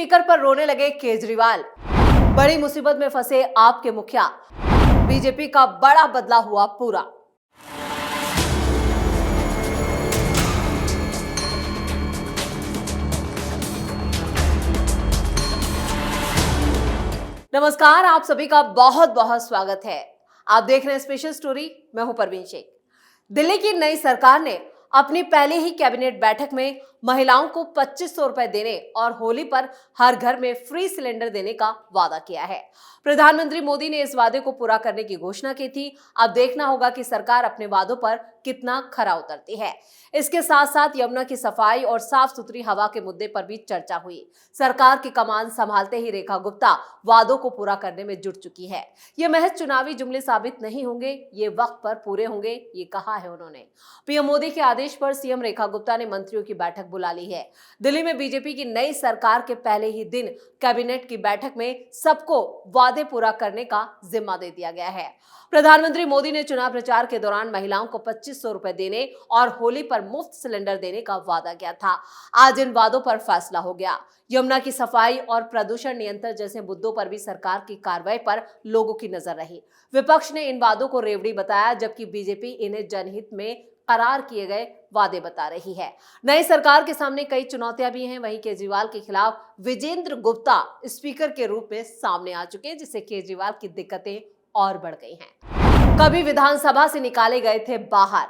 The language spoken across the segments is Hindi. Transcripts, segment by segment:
स्पीकर पर रोने लगे केजरीवाल। बड़ी मुसीबत में फंसे आपके मुखिया। बीजेपी का बड़ा बदला हुआ पूरा। नमस्कार, आप सभी का बहुत बहुत स्वागत है। आप देख रहे हैं स्पेशल स्टोरी। मैं हूं परवीन शेख। दिल्ली की नई सरकार ने अपनी पहली ही कैबिनेट बैठक में महिलाओं को 2500 रुपए देने और होली पर हर घर में फ्री सिलेंडर देने का वादा किया है। प्रधानमंत्री मोदी ने इस वादे को पूरा करने की घोषणा की थी। अब देखना होगा कि सरकार अपने वादों पर कितना खरा उतरती है। इसके साथ साथ यमुना की सफाई और साफ सुथरी हवा के मुद्दे पर भी चर्चा हुई। सरकार की कमान संभालते ही रेखा गुप्ता वादों को पूरा करने में जुट चुकी है। ये महज चुनावी जुमले साबित नहीं होंगे, ये वक्त पर पूरे होंगे, ये कहा है उन्होंने। पीएम मोदी के आदेश पर सीएम रेखा गुप्ता ने मंत्रियों की बैठक बुला ली है। दिल्ली में बीजेपी की नई सरकार के पहले ही दिन कैबिनेट की बैठक में सबको वादे पूरा करने का जिम्मा दे दिया गया है। प्रधानमंत्री मोदी ने चुनाव प्रचार के दौरान महिलाओं को 2500 रुपए देने और होली पर मुफ्त सिलेंडर देने का वादा किया था। आज इन वादों पर फैसला हो गया। यमुना की सफाई और प्रदूषण नियंत्रण जैसे मुद्दों पर भी सरकार की कार्रवाई पर लोगों की नजर रही। विपक्ष ने इन वादों को रेवड़ी बताया, जबकि बीजेपी इन्हें जनहित में करार किए गए वादे बता रही है। नई सरकार के सामने कई चुनौतियां भी हैं। वहीं केजरीवाल के खिलाफ विजेंद्र गुप्ता स्पीकर के रूप में सामने आ चुके हैं, जिससे केजरीवाल की दिक्कतें और बढ़ गई हैं। कभी विधानसभा से निकाले गए थे बाहर,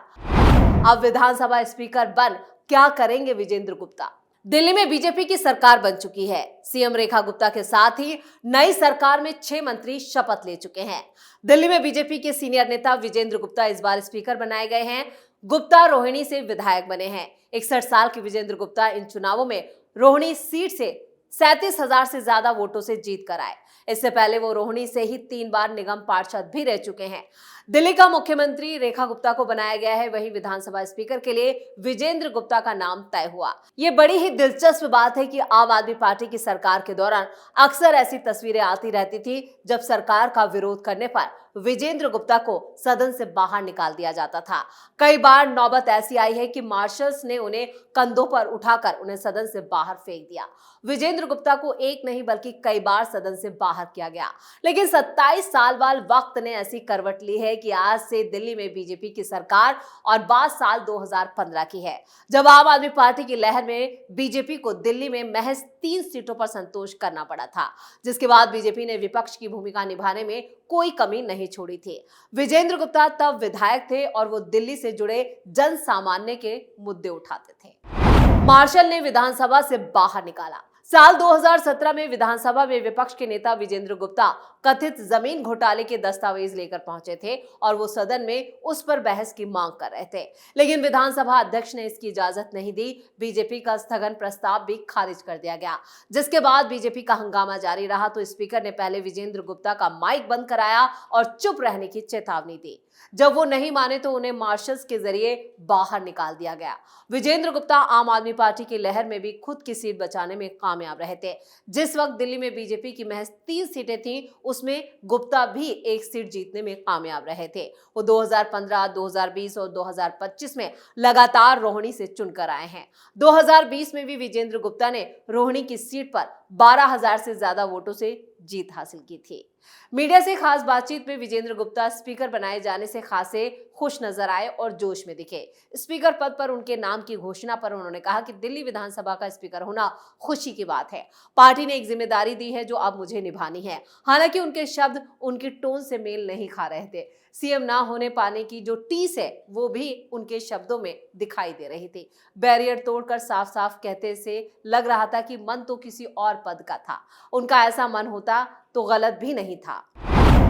अब विधानसभा स्पीकर बन क्या करेंगे विजेंद्र गुप्ता। दिल्ली में बीजेपी की सरकार बन चुकी है। सीएम रेखा गुप्ता के साथ ही नई सरकार में 6 मंत्री शपथ ले चुके हैं। दिल्ली में बीजेपी के सीनियर नेता विजेंद्र गुप्ता इस बार स्पीकर बनाए गए हैं। गुप्ता रोहिणी से विधायक बने हैं। 61 साल के विजेंद्र गुप्ता इन चुनावों में रोहिणी सीट से 37,000 से ज्यादा वोटों से जीत कर आए। इससे पहले वो रोहिणी से ही 3 बार निगम पार्षद भी रह चुके हैं। दिल्ली का मुख्यमंत्री रेखा गुप्ता को बनाया गया है। वहीं विधानसभा स्पीकर के लिए विजेंद्र गुप्ता का नाम तय हुआ। ये बड़ी ही दिलचस्प बात है कि आम आदमी पार्टी की सरकार के दौरान अक्सर ऐसी तस्वीरें आती रहती थी जब सरकार का विरोध करने पर विजेंद्र गुप्ता को सदन से बाहर निकाल दिया जाता था। कई बार नौबत ऐसी आई है कि मार्शल्स ने उन्हें कंधों पर उठाकर उन्हें सदन से बाहर फेंक दिया। विजेंद्र गुप्ता को एक नहीं बल्कि कई बार सदन से बाहर किया गया। लेकिन 27 साल बाद वक्त ने ऐसी करवट ली है कि आज से दिल्ली में बीजेपी की सरकार और बात साल 2015 की है, जब आम आदमी पार्टी की लहर में बीजेपी को दिल्ली में महज 3 सीटों पर संतोष करना पड़ा था, जिसके बाद बीजेपी ने विपक्ष की भूमिका निभाने में कोई कमी नहीं छोड़ी थी। विजेंद्र गुप्ता तब विधायक थे और वो दिल्ली से जुड़े जन सामान्य के मुद्दे उठाते थे। मार्शल ने विधानसभा से बाहर निकाला। साल 2017 में विधानसभा में विपक्ष के नेता विजेंद्र गुप्ता कथित जमीन घोटाले के दस्तावेज लेकर पहुंचे थे और वो सदन में उस पर बहस की मांग कर रहे थे, लेकिन विधानसभा अध्यक्ष ने इसकी इजाजत नहीं दी। बीजेपी का स्थगन प्रस्ताव भी खारिज कर दिया गया, जिसके बाद बीजेपी का हंगामा जारी रहा तो स्पीकर ने पहले विजेंद्र गुप्ता का माइक बंद कराया और चुप रहने की चेतावनी दी। जब वो नहीं माने तो उन्हें मार्शल्स के जरिए बाहर निकाल दिया गया। विजेंद्र गुप्ता आम आदमी पार्टी की लहर में भी खुद की सीट बचाने में कामयाब रहे थे। जिस वक्त दिल्ली में बीजेपी की महज 3 सीटें थीं, उसमें गुप्ता भी 1 सीट जीतने में कामयाब रहे थे। वो 2015, 2020 और 2025 में लगातार रोहिणी से चुनकर आए हैं। 2020 में भी विजेंद्र गुप्ता ने रोहिणी की सीट पर 12,000 से ज्यादा वोटों से जीत हासिल की थी। मीडिया से खास बातचीत में विजेंद्र गुप्ता स्पीकर बनाए जाने से खासे खुश नजर आए और जोश में दिखे। स्पीकर पद पर उनके नाम की घोषणा पर उन्होंने कहा कि दिल्ली विधानसभा का स्पीकर होना खुशी की बात है। पार्टी ने एक जिम्मेदारी दी है जो अब मुझे निभानी है। हालांकि उनके शब्द उनकी टोन से मेल नहीं खा रहे थे। सीएम ना होने पाने की जो टीस है वो भी उनके शब्दों में दिखाई दे रही थी। बैरियर तोड़कर साफ साफ कहते से लग रहा था कि मन तो किसी और पद का था। उनका ऐसा मन होता तो गलत भी नहीं था।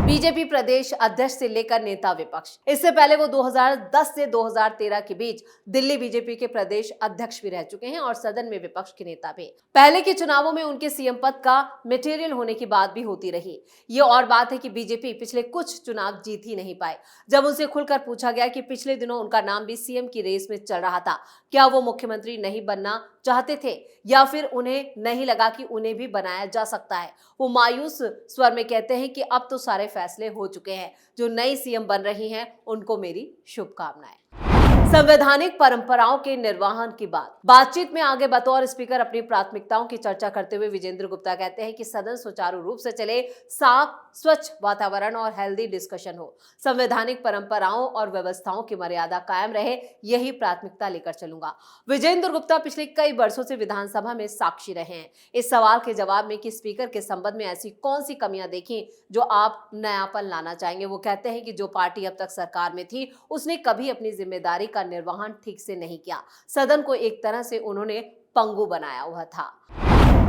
बीजेपी प्रदेश अध्यक्ष से लेकर नेता विपक्ष, इससे पहले वो 2010 से 2013 के बीच दिल्ली बीजेपी के प्रदेश अध्यक्ष भी रह चुके हैं और सदन में विपक्ष के नेता भी। पहले के चुनावों में उनके सीएम पद का मटेरियल होने की बात भी होती रही। ये और बात है कि बीजेपी पिछले कुछ चुनाव जीत ही नहीं पाए। जब उनसे खुलकर पूछा गया कि पिछले दिनों उनका नाम भी सीएम की रेस में चल रहा था, क्या वो मुख्यमंत्री नहीं बनना चाहते थे या फिर उन्हें नहीं लगा कि उन्हें भी बनाया जा सकता है, वो मायूस स्वर में कहते हैं कि अब तो सारे फैसले हो चुके हैं। जो नई सीएम बन रही हैं उनको मेरी शुभकामनाएं। संवैधानिक परंपराओं के निर्वहन की बातचीत में आगे बतौर स्पीकर अपनी प्राथमिकताओं की चर्चा करते हुए विजेंद्र गुप्ता कहते हैं कि सदन सुचारू रूप से चले, साफ स्वच्छ वातावरण और हेल्दी डिस्कशन हो, संवैधानिक परंपराओं और व्यवस्थाओं की मर्यादा कायम रहे, यही प्राथमिकता लेकर चलूंगा। विजेंद्र गुप्ता पिछले कई वर्षों से विधानसभा में साक्षी रहे हैं। इस सवाल के जवाब में कि स्पीकर के संबंध में ऐसी कौन सी कमियां देखी जो आप नयापन लाना चाहेंगे, वो कहते हैं कि जो पार्टी अब तक सरकार में थी उसने कभी अपनी जिम्मेदारी का निर्वहन ठीक से नहीं किया। सदन को एक तरह से उन्होंने पंगु बनाया हुआ था।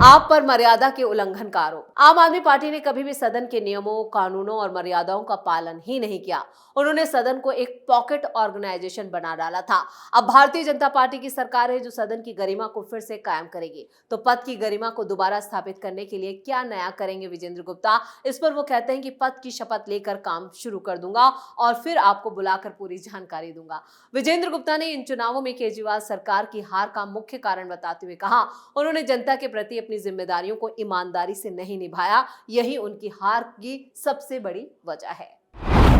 आप पर मर्यादा के उल्लंघन का आरोप। आम आदमी पार्टी ने कभी भी सदन के नियमों, कानूनों और मर्यादाओं का पालन ही नहीं किया। उन्होंने सदन को एक पॉकेट ऑर्गेनाइजेशन बना डाला था। अब भारतीय जनता पार्टी की सरकार है जो सदन की गरिमा को फिर से कायम करेगी। तो पद की गरिमा को दोबारा स्थापित करने के लिए क्या नया करेंगे विजेंद्र गुप्ता? इस पर वो कहते हैं कि पद की शपथ लेकर काम शुरू कर दूंगा और फिर आपको बुलाकर पूरी जानकारी दूंगा। विजेंद्र गुप्ता ने इन चुनावों में केजरीवाल सरकार की हार का मुख्य कारण बताते हुए कहा, उन्होंने जनता के प्रति अपनी जिम्मेदारियों को ईमानदारी से नहीं निभाया, यही उनकी हार की सबसे बड़ी वजह है।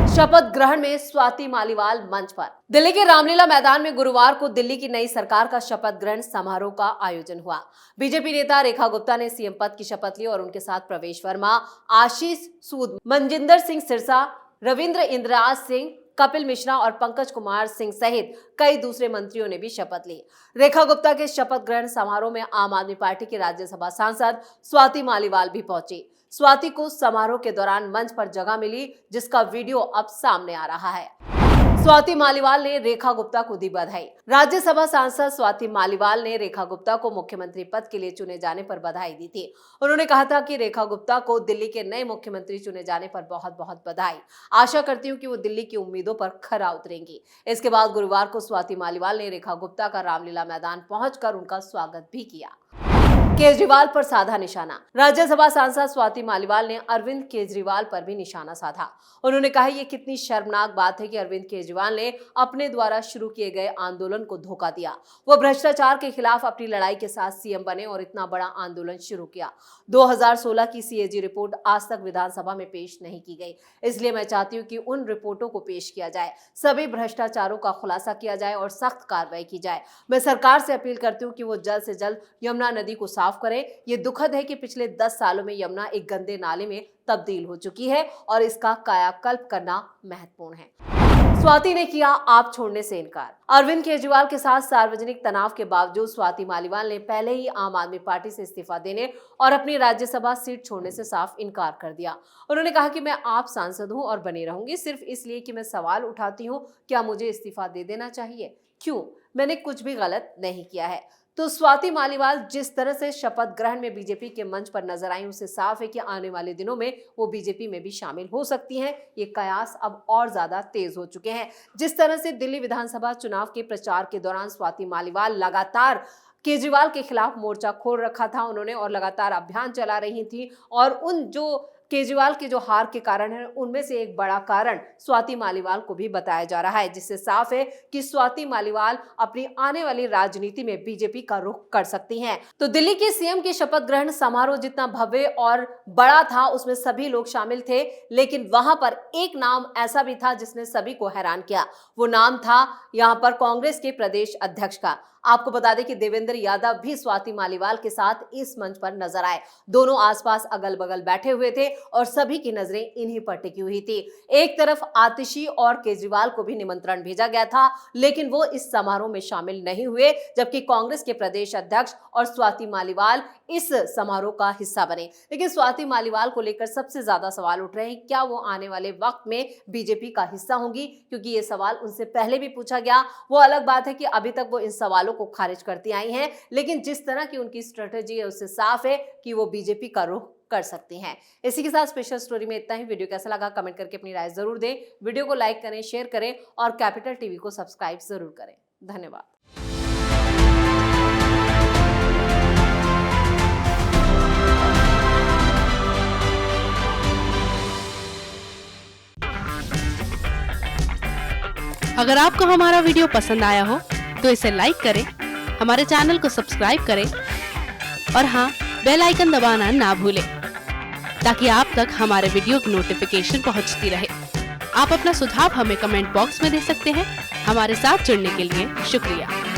शपथ ग्रहण में स्वाति मालीवाल मंच पर। दिल्ली के रामलीला मैदान में गुरुवार को दिल्ली की नई सरकार का शपथ ग्रहण समारोह का आयोजन हुआ। बीजेपी नेता रेखा गुप्ता ने सीएम पद की शपथ ली और उनके साथ प्रवेश वर्मा, आशीष सूद, मनजिंदर सिंह सिरसा, रविंद्र इंद्रराज सिंह, कपिल मिश्रा और पंकज कुमार सिंह सहित कई दूसरे मंत्रियों ने भी शपथ ली। रेखा गुप्ता के शपथ ग्रहण समारोह में आम आदमी पार्टी के राज्यसभा सांसद स्वाति मालीवाल भी पहुंची। स्वाति को समारोह के दौरान मंच पर जगह मिली, जिसका वीडियो अब सामने आ रहा है। स्वाति मालीवाल ने रेखा गुप्ता को दी बधाई। राज्यसभा सांसद स्वाति मालीवाल ने रेखा गुप्ता को मुख्यमंत्री पद के लिए चुने जाने पर बधाई दी थी। उन्होंने कहा था कि रेखा गुप्ता को दिल्ली के नए मुख्यमंत्री चुने जाने पर बहुत बहुत बधाई। आशा करती हूं कि वो दिल्ली की उम्मीदों पर खरा उतरेंगी। इसके बाद गुरुवार को स्वाति मालीवाल ने रेखा गुप्ता का रामलीला मैदान पहुंचकर उनका स्वागत भी किया। केजरीवाल पर साधा निशाना। राज्यसभा सांसद स्वाति मालीवाल ने अरविंद केजरीवाल पर भी निशाना साधा। उन्होंने कहा, ये कितनी शर्मनाक बात है कि अरविंद केजरीवाल ने अपने द्वारा शुरू किए गए आंदोलन को धोखा दिया। वो भ्रष्टाचार के खिलाफ अपनी लड़ाई के साथ सीएम बने और इतना बड़ा आंदोलन शुरू किया। 2016 की सीएजी रिपोर्ट आज तक विधानसभा में पेश नहीं की गई, इसलिए मैं चाहती हूँ कि उन रिपोर्टों को पेश किया जाए, सभी भ्रष्टाचारों का खुलासा किया जाए और सख्त कार्रवाई की जाए। मैं सरकार से अपील करती हूँ कि वो जल्द से जल्द यमुना नदी को साफ करें। ये दुखद है कि पिछले 10 सालों में यमुना एक गंदे नाले में तब्दील हो चुकी है और इसका कायाकल्प करना महत्वपूर्ण है। स्वाति ने किया आप छोड़ने से इनकार। अरविंद केजरीवाल के साथ सार्वजनिक तनाव के बावजूद स्वाति मालीवाल ने पहले ही आम आदमी पार्टी से इस्तीफा देने और अपनी राज्यसभा सीट छोड़ने से साफ इनकार कर दिया। उन्होंने कहा कि मैं आप सांसद हूं और बने रहूंगी सिर्फ इसलिए कि मैं सवाल उठाती हूं, क्या मुझे इस्तीफा दे देना चाहिए? क्यों? मैंने कुछ भी गलत नहीं किया है। तो स्वाति मालीवाल जिस तरह से शपथ ग्रहण में बीजेपी के मंच पर नजर आई, उससे साफ है कि आने वाले दिनों में वो बीजेपी में भी शामिल हो सकती हैं। ये कयास अब और ज्यादा तेज हो चुके हैं। जिस तरह से दिल्ली विधानसभा चुनाव के प्रचार के दौरान स्वाति मालीवाल लगातार केजरीवाल के खिलाफ मोर्चा खोल रखा था उन्होंने और लगातार अभियान चला रही थी और उन जो केजरीवाल के जो हार के कारण है उनमें से एक बड़ा कारण स्वाति मालीवाल को भी बताया जा रहा है, जिससे साफ है कि स्वाति मालीवाल अपनी आने वाली राजनीति में बीजेपी का रुख कर सकती हैं। तो दिल्ली के सीएम के शपथ ग्रहण समारोह जितना भव्य और बड़ा था उसमें सभी लोग शामिल थे, लेकिन वहां पर एक नाम ऐसा भी था जिसने सभी को हैरान किया। वो नाम था यहाँ पर कांग्रेस के प्रदेश अध्यक्ष का। आपको बता दें कि देवेंद्र यादव भी स्वाति मालीवाल के साथ इस मंच पर नजर आए। दोनों आसपास अगल बगल बैठे हुए थे और सभी की नजरें इन्हीं पर टिकी हुई थी। एक तरफ आतिशी और केजरीवाल को भी निमंत्रण भेजा गया था, लेकिन वो इस समारोह में शामिल नहीं हुए, जबकि कांग्रेस के प्रदेश अध्यक्ष और स्वाति मालीवाल इस समारोह का हिस्सा बने। लेकिन स्वाति मालीवाल को लेकर सबसे ज्यादा सवाल उठ रहे हैं, क्या वो आने वाले वक्त में बीजेपी का हिस्सा होंगी? क्योंकि ये सवाल उनसे पहले भी पूछा गया। वो अलग बात है कि अभी तक वो इन सवालों को खारिज करती आई हैं, लेकिन जिस तरह की उनकी स्ट्रेटेजी है उससे साफ है कि वो बीजेपी का रुख कर सकती हैं। इसी के साथ स्पेशल स्टोरी में इतना ही। वीडियो कैसा लगा कमेंट करके अपनी राय जरूर दें। वीडियो को लाइक करें, शेयर करें और कैपिटल टीवी को सब्सक्राइब जरूर करें। धन्यवाद। अगर आपको हमारा वीडियो पसंद आया हो तो इसे लाइक करें, हमारे चैनल को सब्सक्राइब करें और हाँ, बेल आइकन दबाना ना भूलें ताकि आप तक हमारे वीडियो की नोटिफिकेशन पहुंचती रहे। आप अपना सुझाव हमें कमेंट बॉक्स में दे सकते हैं। हमारे साथ जुड़ने के लिए शुक्रिया।